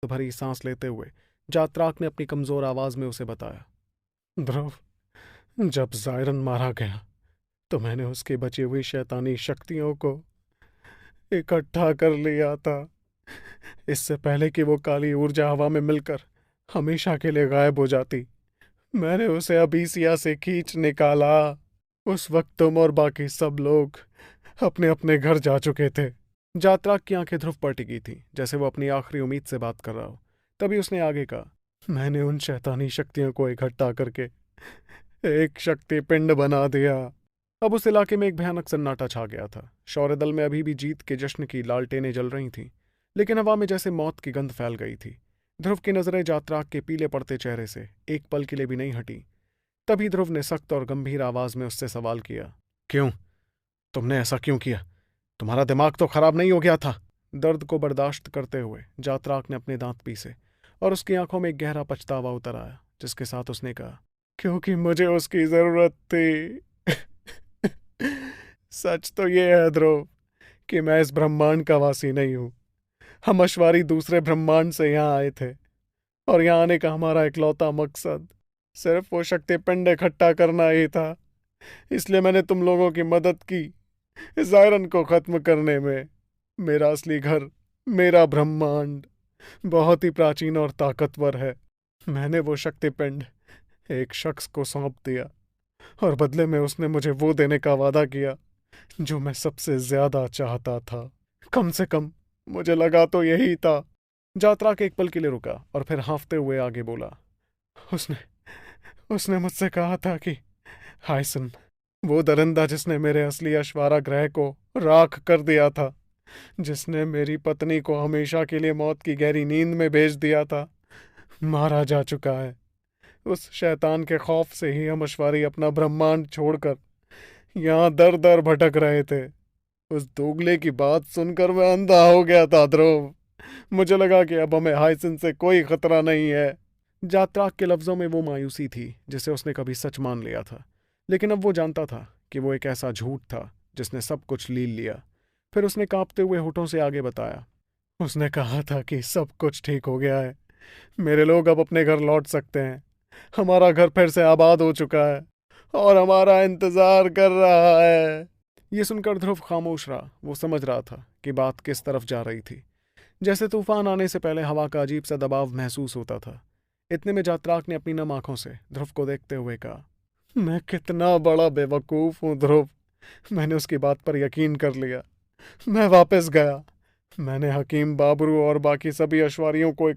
भरी सांस लेते हुए जात्राक ने अपनी कमजोर आवाज में उसे बताया। ध्रुव, जब जायरन मारा गया तो मैंने उसकी बची हुई शैतानी शक्तियों को इकट्ठा कर लिया था। इससे पहले कि वो काली ऊर्जा हवा में मिलकर हमेशा के लिए गायब हो जाती, मैंने उसे अबीसिया से खींच निकाला। उस वक्त तुम और बाकी सब लोग अपने अपने घर जा चुके थे। जात्राक की आंखें ध्रुव पर टिकी थी, जैसे वो अपनी आखिरी उम्मीद से बात कर रहा हो। तभी उसने आगे कहा, मैंने उन शैतानी शक्तियों को इकट्ठा करके एक शक्ति पिंड बना दिया। अब उस इलाके में एक भयानक सन्नाटा छा गया था। शौर्य दल में अभी भी जीत के जश्न की लालटेनें जल रही थीं, लेकिन हवा में जैसे मौत की गंध फैल गई थी। ध्रुव की नजरें जात्राक के पीले पड़ते चेहरे से एक पल के लिए भी नहीं हटी। तभी ध्रुव ने सख्त और गंभीर आवाज में उससे सवाल किया, क्यों? तुमने ऐसा क्यों किया? तुम्हारा दिमाग तो खराब नहीं हो गया था? दर्द को बर्दाश्त करते हुए जात्राक ने अपने दांत पीसे और उसकी आंखों में एक गहरा पछतावा उतर आया, जिसके साथ उसने कहा, क्योंकि मुझे उसकी जरूरत थी। सच तो ये है ध्रुव कि मैं इस ब्रह्मांड का वासी नहीं हूं। हम अश्वारी दूसरे ब्रह्मांड से यहाँ आए थे और यहाँ आने का हमारा इकलौता मकसद सिर्फ वो शक्ति पिंड इकट्ठा करना ही था। इसलिए मैंने तुम लोगों की मदद की इस आयरन को खत्म करने में। मेरा असली घर, मेरा ब्रह्मांड बहुत ही प्राचीन और ताकतवर है। मैंने वो शक्ति पिंड एक शख्स को सौंप दिया और बदले में उसने मुझे वो देने का वादा किया जो मैं सबसे ज्यादा चाहता था। कम से कम मुझे लगा तो यही था। जात्रा के एक पल के लिए रुका और फिर हाँफते हुए आगे बोला, उसने उसने मुझसे कहा था कि हाइसन, वो दरिंदा जिसने मेरे असली अश्वारा ग्रह को राख कर दिया था, जिसने मेरी पत्नी को हमेशा के लिए मौत की गहरी नींद में भेज दिया था, मारा जा चुका है। उस शैतान के खौफ से ही हम अश्वारी अपना ब्रह्मांड छोड़कर यहाँ दर दर भटक रहे थे। उस दोगले की बात सुनकर मैं अंधा हो गया था ध्रुव। मुझे लगा कि अब हमें हाइसन से कोई खतरा नहीं है। जात्राक के लफ्जों में वो मायूसी थी जिसे उसने कभी सच मान लिया था, लेकिन अब वो जानता था कि वो एक ऐसा झूठ था जिसने सब कुछ लील लिया। फिर उसने कांपते हुए होठों से आगे बताया, उसने कहा था कि सब कुछ ठीक हो गया है। मेरे लोग अब अपने घर लौट सकते हैं। हमारा घर फिर से आबाद हो चुका है और हमारा इंतजार कर रहा है। ये सुनकर ध्रुव खामोश रहा। वो समझ रहा था कि बात किस तरफ जा रही थी। जैसे तूफान आने से पहले हवा का अजीब सा दबाव महसूस होता था। इतने में जात्राक ने अपनी नम आंखों से ध्रुव को देखते हुए कहा, मैं कितना बड़ा बेवकूफ हूं ध्रुव। मैंने उसकी बात पर यकीन कर लिया। मैं वापस गया। मैंने हकीम बाबरू और बाकी सभी अश्वारियों को